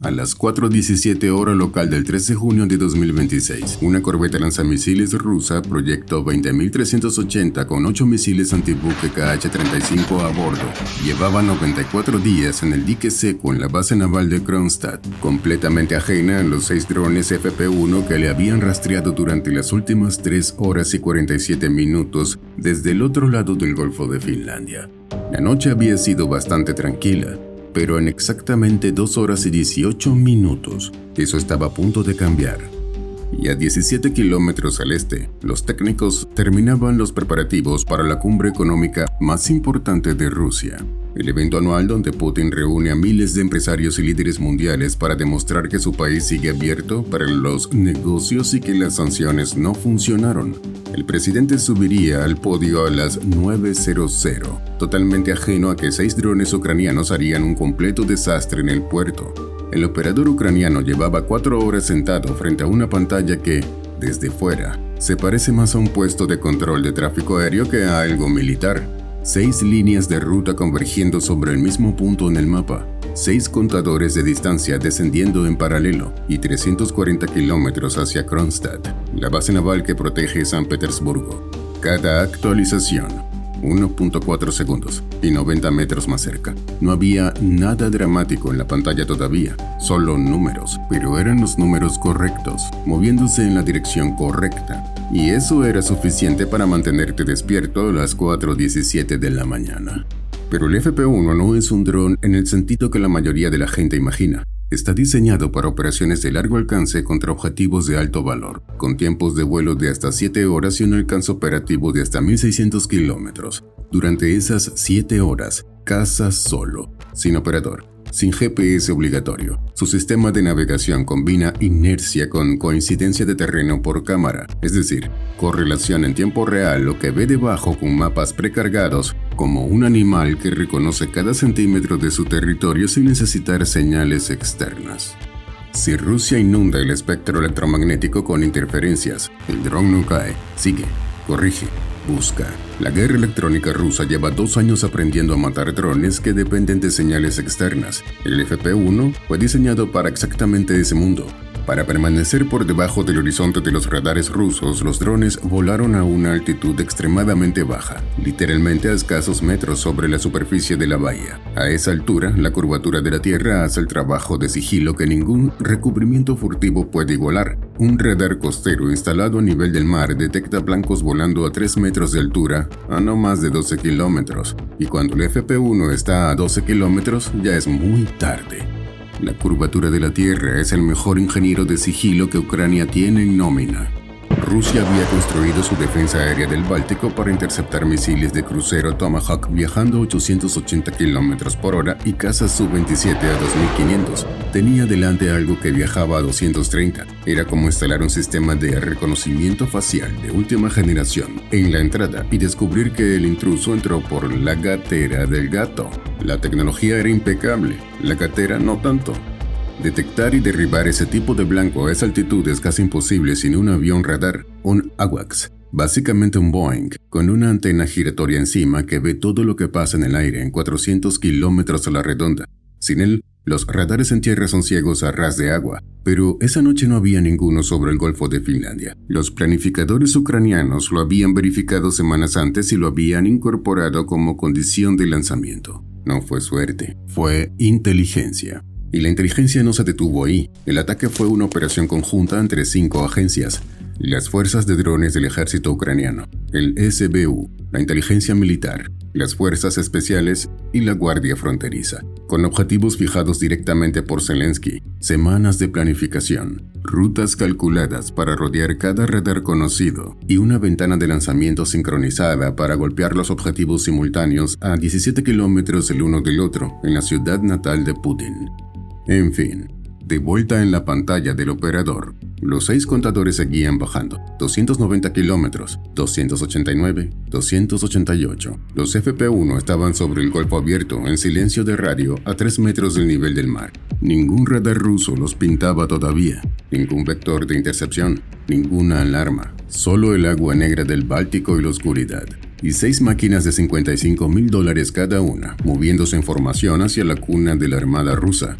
A las 4:17 hora local del 13 de junio de 2026, una corbeta lanzamisiles rusa Proyecto 20380 con 8 misiles antibuque KH-35 a bordo llevaba 94 días en el dique seco en la base naval de Kronstadt, completamente ajena a los 6 drones FP-1 que le habían rastreado durante las últimas 3 horas y 47 minutos desde el otro lado del Golfo de Finlandia. La noche había sido bastante tranquila, pero en exactamente 2 horas y 18 minutos, eso estaba a punto de cambiar. Y a 17 kilómetros al este, los técnicos terminaban los preparativos para la cumbre económica más importante de Rusia, el evento anual donde Putin reúne a miles de empresarios y líderes mundiales para demostrar que su país sigue abierto para los negocios y que las sanciones no funcionaron. El presidente subiría al podio a las 9:00, totalmente ajeno a que 6 drones ucranianos harían un completo desastre en el puerto. El operador ucraniano llevaba 4 horas sentado frente a una pantalla que, desde fuera, se parece más a un puesto de control de tráfico aéreo que a algo militar. 6 líneas de ruta convergiendo sobre el mismo punto en el mapa, 6 contadores de distancia descendiendo en paralelo y 340 kilómetros hacia Kronstadt, la base naval que protege San Petersburgo. Cada actualización, 1.4 segundos y 90 metros más cerca. No había nada dramático en la pantalla todavía, solo números, pero eran los números correctos, moviéndose en la dirección correcta. Y eso era suficiente para mantenerte despierto a las 4:17 de la mañana. Pero el FP-1 no es un dron en el sentido que la mayoría de la gente imagina. Está diseñado para operaciones de largo alcance contra objetivos de alto valor, con tiempos de vuelo de hasta 7 horas y un alcance operativo de hasta 1600 kilómetros. Durante esas 7 horas, caza solo, sin operador, sin GPS obligatorio. Su sistema de navegación combina inercia con coincidencia de terreno por cámara, es decir, correlación en tiempo real lo que ve debajo con mapas precargados, como un animal que reconoce cada centímetro de su territorio sin necesitar señales externas. Si Rusia inunda el espectro electromagnético con interferencias, el dron no cae, sigue, corrige, busca. La guerra electrónica rusa lleva 2 años aprendiendo a matar drones que dependen de señales externas. El FP-1 fue diseñado para exactamente ese mundo. Para permanecer por debajo del horizonte de los radares rusos, los drones volaron a una altitud extremadamente baja, literalmente a escasos metros sobre la superficie de la bahía. A esa altura, la curvatura de la Tierra hace el trabajo de sigilo que ningún recubrimiento furtivo puede igualar. Un radar costero instalado a nivel del mar detecta blancos volando a 3 metros de altura a no más de 12 kilómetros, y cuando el FP-1 está a 12 kilómetros ya es muy tarde. La curvatura de la Tierra es el mejor ingeniero de sigilo que Ucrania tiene en nómina. Rusia había construido su defensa aérea del Báltico para interceptar misiles de crucero Tomahawk viajando a 880 km por hora y cazas Su-27 a 2500. Tenía delante algo que viajaba a 230. Era como instalar un sistema de reconocimiento facial de última generación en la entrada y descubrir que el intruso entró por la gatera del gato. La tecnología era impecable, la gatera no tanto. Detectar y derribar ese tipo de blanco a esa altitud es casi imposible sin un avión radar, un AWACS, básicamente un Boeing, con una antena giratoria encima que ve todo lo que pasa en el aire en 400 kilómetros a la redonda. Sin él, los radares en tierra son ciegos a ras de agua, pero esa noche no había ninguno sobre el Golfo de Finlandia. Los planificadores ucranianos lo habían verificado semanas antes y lo habían incorporado como condición de lanzamiento. No fue suerte, fue inteligencia. Y la inteligencia no se detuvo ahí. El ataque fue una operación conjunta entre 5 agencias: las fuerzas de drones del ejército ucraniano, el SBU, la inteligencia militar, las fuerzas especiales y la guardia fronteriza, con objetivos fijados directamente por Zelensky, semanas de planificación, rutas calculadas para rodear cada radar conocido y una ventana de lanzamiento sincronizada para golpear los objetivos simultáneos a 17 kilómetros el uno del otro en la ciudad natal de Putin. En fin, de vuelta en la pantalla del operador, los 6 contadores seguían bajando: 290 kilómetros, 289, 288. Los FP-1 estaban sobre el Golfo abierto, en silencio de radio, a 3 metros del nivel del mar. Ningún radar ruso los pintaba todavía, ningún vector de intercepción, ninguna alarma, solo el agua negra del Báltico y la oscuridad. Y 6 máquinas de $55,000 cada una, moviéndose en formación hacia la cuna de la Armada rusa.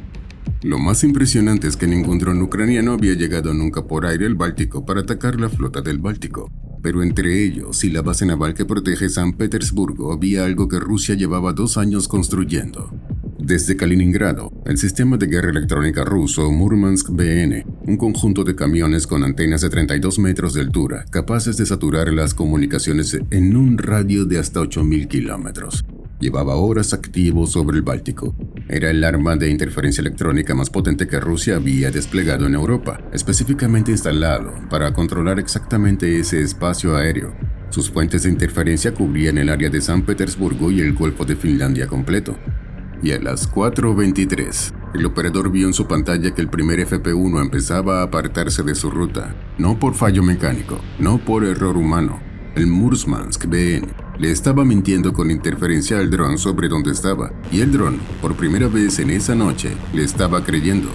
Lo más impresionante es que ningún dron ucraniano había llegado nunca por aire al Báltico para atacar la flota del Báltico. Pero entre ellos y la base naval que protege San Petersburgo había algo que Rusia llevaba 2 años construyendo. Desde Kaliningrado, el sistema de guerra electrónica ruso Murmansk BN, un conjunto de camiones con antenas de 32 metros de altura, capaces de saturar las comunicaciones en un radio de hasta 8.000 kilómetros. Llevaba horas activo sobre el Báltico. Era el arma de interferencia electrónica más potente que Rusia había desplegado en Europa, específicamente instalado para controlar exactamente ese espacio aéreo. Sus fuentes de interferencia cubrían el área de San Petersburgo y el Golfo de Finlandia completo. Y a las 4:23, el operador vio en su pantalla que el primer FP-1 empezaba a apartarse de su ruta, no por fallo mecánico, no por error humano. El Murmansk BN le estaba mintiendo con interferencia al dron sobre donde estaba, y el dron, por primera vez en esa noche, le estaba creyendo.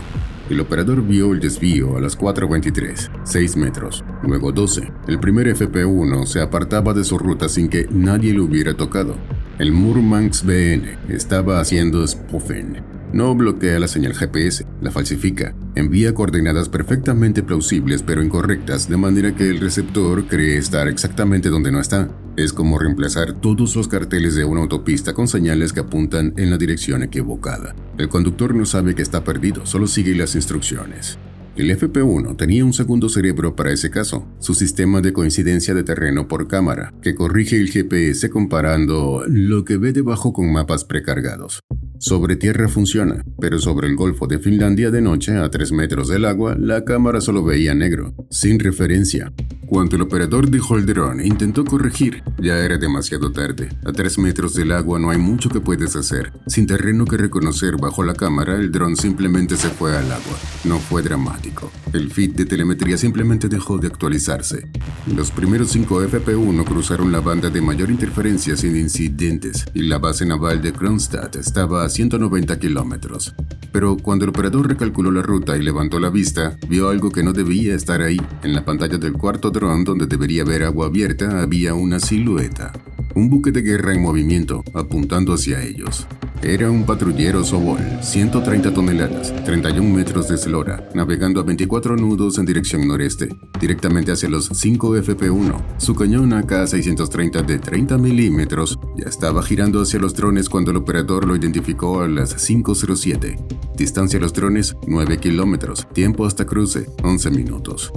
El operador vio el desvío a las 4:23, 6 metros, luego 12. El primer FP-1 se apartaba de su ruta sin que nadie lo hubiera tocado. El Murmansk BN estaba haciendo spoofing. No bloquea la señal GPS, la falsifica, envía coordenadas perfectamente plausibles pero incorrectas, de manera que el receptor cree estar exactamente donde no está. Es como reemplazar todos los carteles de una autopista con señales que apuntan en la dirección equivocada. El conductor no sabe que está perdido, solo sigue las instrucciones. El FP-1 tenía un segundo cerebro para ese caso, su sistema de coincidencia de terreno por cámara, que corrige el GPS comparando lo que ve debajo con mapas precargados. Sobre tierra funciona, pero sobre el Golfo de Finlandia de noche, a 3 metros del agua, la cámara solo veía negro, sin referencia. Cuando el operador dejó el dron e intentó corregir, ya era demasiado tarde. A 3 metros del agua no hay mucho que puedes hacer. Sin terreno que reconocer bajo la cámara, el dron simplemente se fue al agua. No fue dramático. El feed de telemetría simplemente dejó de actualizarse. Los primeros 5 FP-1 cruzaron la banda de mayor interferencia sin incidentes, y la base naval de Kronstadt estaba a 190 kilómetros. Pero cuando el operador recalculó la ruta y levantó la vista, vio algo que no debía estar ahí. En la pantalla del cuarto dron, donde debería haber agua abierta, había una silueta. Un buque de guerra en movimiento, apuntando hacia ellos. Era un patrullero Sobol, 130 toneladas, 31 metros de eslora, navegando a 24 nudos en dirección noreste, directamente hacia los 5 FP-1. Su cañón AK-630 de 30 milímetros ya estaba girando hacia los drones cuando el operador lo identificó a las 5:07. Distancia a los drones, 9 kilómetros. Tiempo hasta cruce, 11 minutos.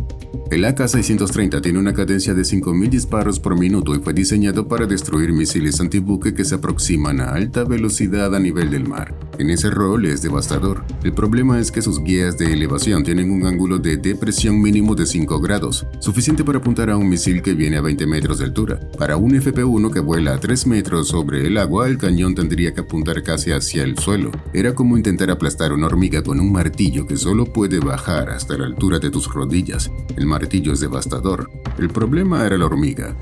El AK-630 tiene una cadencia de 5.000 disparos por minuto y fue diseñado para destruir misiles antibuque que se aproximan a alta velocidad a nivel del mar. En ese rol es devastador. El problema es que sus guías de elevación tienen un ángulo de depresión mínimo de 5 grados, suficiente para apuntar a un misil que viene a 20 metros de altura. Para un FP-1 que vuela a 3 metros sobre el agua, el cañón tendría que apuntar casi hacia el suelo. Era como intentar aplastar una hormiga con un martillo que solo puede bajar hasta la altura de tus rodillas. El martillo es devastador. El problema era la hormiga.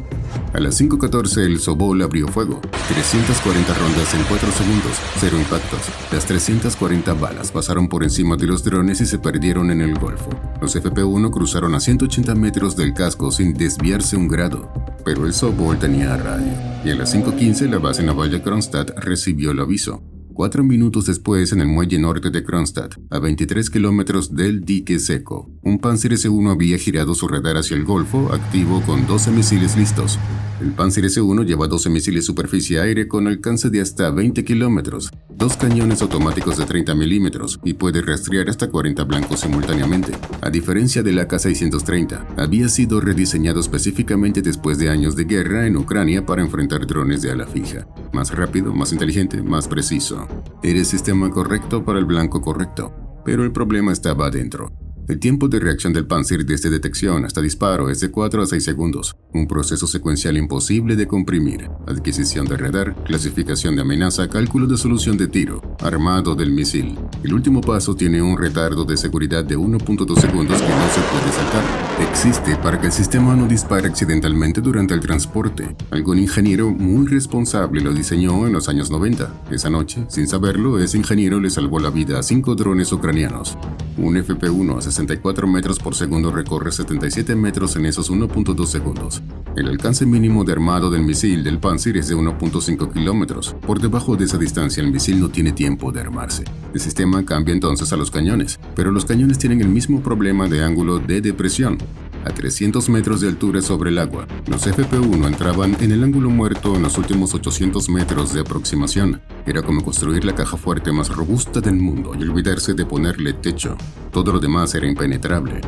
A las 5:14 el Sobol abrió fuego. 340 rondas en 4 segundos, 0 impactos. Las 340 balas pasaron por encima de los drones y se perdieron en el Golfo. Los FP-1 cruzaron a 180 metros del casco sin desviarse un grado. Pero el Sobol tenía radio, y a las 5:15 la base naval de Kronstadt recibió el aviso. 4 minutos después, en el muelle norte de Kronstadt, a 23 kilómetros del dique seco, un Panzer S-1 había girado su radar hacia el Golfo, activo con 12 misiles listos. El Panzer S-1 lleva 12 misiles superficie-aire con alcance de hasta 20 kilómetros, 2 cañones automáticos de 30 milímetros y puede rastrear hasta 40 blancos simultáneamente. A diferencia del AK-630, había sido rediseñado específicamente después de años de guerra en Ucrania para enfrentar drones de ala fija. Más rápido, más inteligente, más preciso. Era el sistema correcto para el blanco correcto, pero el problema estaba adentro. El tiempo de reacción del Panzer desde detección hasta disparo es de 4 a 6 segundos, un proceso secuencial imposible de comprimir. Adquisición de radar, clasificación de amenaza, cálculo de solución de tiro, armado del misil. El último paso tiene un retardo de seguridad de 1.2 segundos que no se puede saltar. Existe para que el sistema no dispare accidentalmente durante el transporte. Algún ingeniero muy responsable lo diseñó en los años 90. Esa noche, sin saberlo, ese ingeniero le salvó la vida a 5 drones ucranianos. Un FP-1 a 64 metros por segundo recorre 77 metros en esos 1.2 segundos. El alcance mínimo de armado del misil del Panzer es de 1.5 kilómetros. Por debajo de esa distancia el misil no tiene tiempo de armarse. El sistema cambia entonces a los cañones, pero los cañones tienen el mismo problema de ángulo de depresión. A 300 metros de altura sobre el agua, los FP-1 entraban en el ángulo muerto en los últimos 800 metros de aproximación. Era como construir la caja fuerte más robusta del mundo y olvidarse de ponerle techo. Todo lo demás era impenetrable.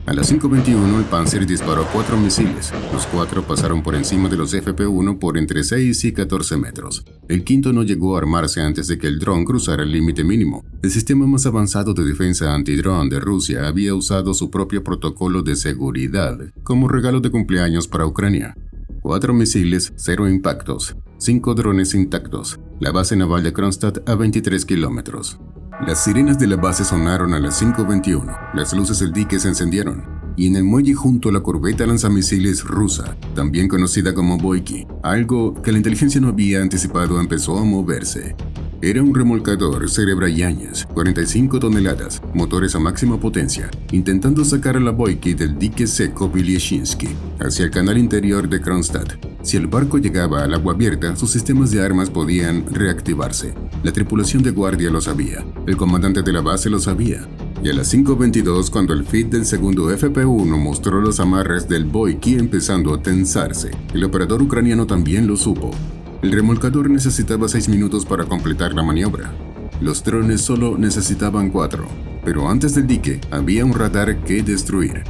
A las 5:21 el Panzer disparó 4 misiles. Los 4 pasaron por encima de los FP-1 por entre 6 y 14 metros. El quinto no llegó a armarse antes de que el dron cruzara el límite mínimo. El sistema más avanzado de defensa antidrón de Rusia había usado su propio protocolo de seguridad como regalo de cumpleaños para Ucrania. 4 misiles, 0 impactos, 5 drones intactos. La base naval de Kronstadt a 23 kilómetros. Las sirenas de la base sonaron a las 5:21, las luces del dique se encendieron, y en el muelle junto a la corbeta lanzamisiles rusa, también conocida como Boyki, algo que la inteligencia no había anticipado empezó a moverse. Era un remolcador Serebra-Yáñez, 45 toneladas, motores a máxima potencia, intentando sacar a la Boyki del dique seco Bilyazhinsky hacia el canal interior de Kronstadt. Si el barco llegaba al agua abierta, sus sistemas de armas podían reactivarse. La tripulación de guardia lo sabía, el comandante de la base lo sabía. Y a las 5:22, cuando el feed del segundo FP-1 mostró los amarres del Boyki empezando a tensarse, el operador ucraniano también lo supo. El remolcador necesitaba 6 minutos para completar la maniobra. Los drones solo necesitaban 4, pero antes del dique había un radar que destruir.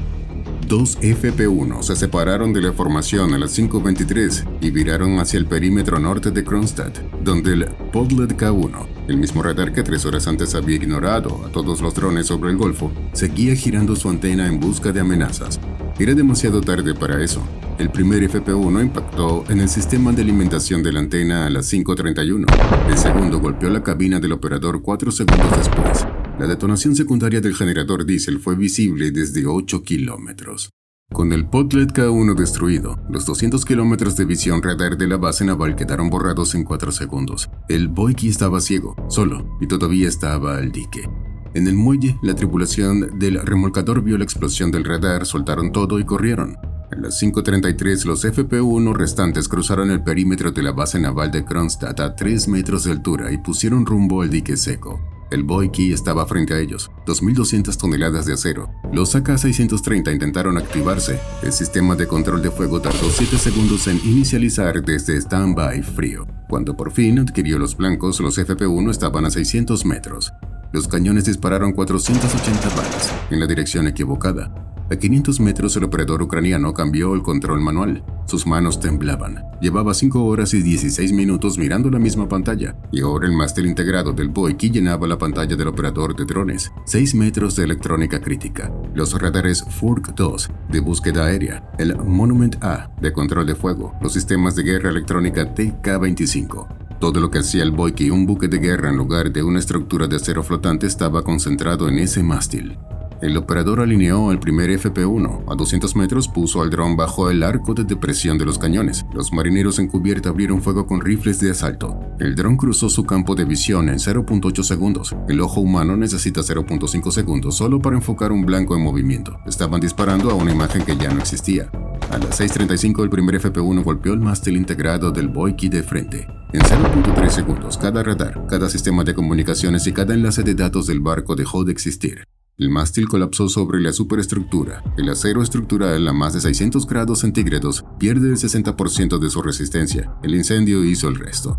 2 FP-1 se separaron de la formación a las 5:23 y viraron hacia el perímetro norte de Kronstadt, donde el Podlet K1, el mismo radar que 3 horas antes había ignorado a todos los drones sobre el Golfo, seguía girando su antena en busca de amenazas. Era demasiado tarde para eso. El primer FP-1 impactó en el sistema de alimentación de la antena a las 5:31. El segundo golpeó la cabina del operador 4 segundos después. La detonación secundaria del generador diésel fue visible desde 8 kilómetros. Con el Podlet K1 destruido, los 200 kilómetros de visión radar de la base naval quedaron borrados en 4 segundos. El Boyki estaba ciego, solo, y todavía estaba al dique. En el muelle, la tripulación del remolcador vio la explosión del radar, soltaron todo y corrieron. A las 5:33, los FP-1 restantes cruzaron el perímetro de la base naval de Kronstadt a 3 metros de altura y pusieron rumbo al dique seco. El Boyki estaba frente a ellos, 2.200 toneladas de acero. Los AK-630 intentaron activarse. El sistema de control de fuego tardó 7 segundos en inicializar desde stand-by frío. Cuando por fin adquirió los blancos, los FP-1 estaban a 600 metros. Los cañones dispararon 480 balas en la dirección equivocada. A 500 metros el operador ucraniano cambió el control manual. Sus manos temblaban. Llevaba 5 horas y 16 minutos mirando la misma pantalla, y ahora el mástil integrado del Boyki llenaba la pantalla del operador de drones. 6 metros de electrónica crítica. Los radares Furk 2 de búsqueda aérea, el Monument A de control de fuego, los sistemas de guerra electrónica TK-25. Todo lo que hacía el Boyki un buque de guerra en lugar de una estructura de acero flotante estaba concentrado en ese mástil. El operador alineó al primer FP-1. A 200 metros puso al dron bajo el arco de depresión de los cañones. Los marineros en cubierta abrieron fuego con rifles de asalto. El dron cruzó su campo de visión en 0.8 segundos. El ojo humano necesita 0.5 segundos solo para enfocar un blanco en movimiento. Estaban disparando a una imagen que ya no existía. A las 6:35 el primer FP-1 golpeó el mástil integrado del Boyki de frente. En 0.3 segundos, cada radar, cada sistema de comunicaciones y cada enlace de datos del barco dejó de existir. El mástil colapsó sobre la superestructura. El acero estructural a más de 600 grados centígrados pierde el 60% de su resistencia. El incendio hizo el resto.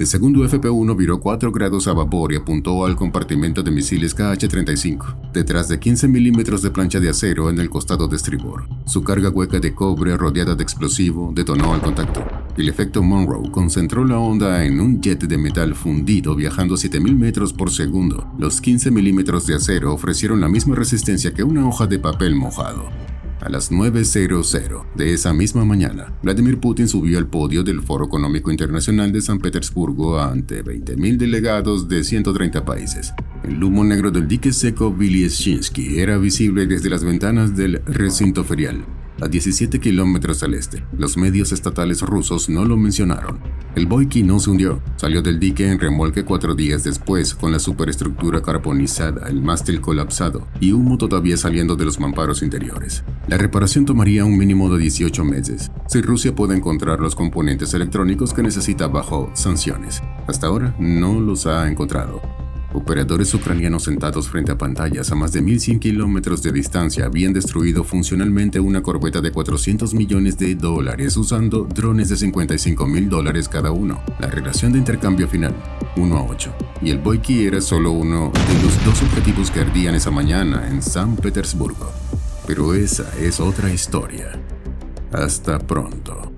El segundo FP-1 viró 4 grados a vapor y apuntó al compartimento de misiles KH-35, detrás de 15 milímetros de plancha de acero en el costado de estribor. Su carga hueca de cobre rodeada de explosivo detonó al contacto. El efecto Monroe concentró la onda en un jet de metal fundido viajando a 7.000 metros por segundo. Los 15 milímetros de acero ofrecieron la misma resistencia que una hoja de papel mojado. A las 9:00 de esa misma mañana, Vladimir Putin subió al podio del Foro Económico Internacional de San Petersburgo ante 20.000 delegados de 130 países. El humo negro del dique seco Bilyazhinsky era visible desde las ventanas del recinto ferial. a 17 kilómetros al este. Los medios estatales rusos no lo mencionaron. El Boyki no se hundió, salió del dique en remolque 4 días después con la superestructura carbonizada, el mástil colapsado y humo todavía saliendo de los mamparos interiores. La reparación tomaría un mínimo de 18 meses, si Rusia puede encontrar los componentes electrónicos que necesita bajo sanciones. Hasta ahora no los ha encontrado. Operadores ucranianos sentados frente a pantallas a más de 1.100 kilómetros de distancia habían destruido funcionalmente una corbeta de $400 millones usando drones de $55.000 cada uno. La relación de intercambio final, 1-8. Y el Boyki era solo uno de los 2 objetivos que ardían esa mañana en San Petersburgo. Pero esa es otra historia. Hasta pronto.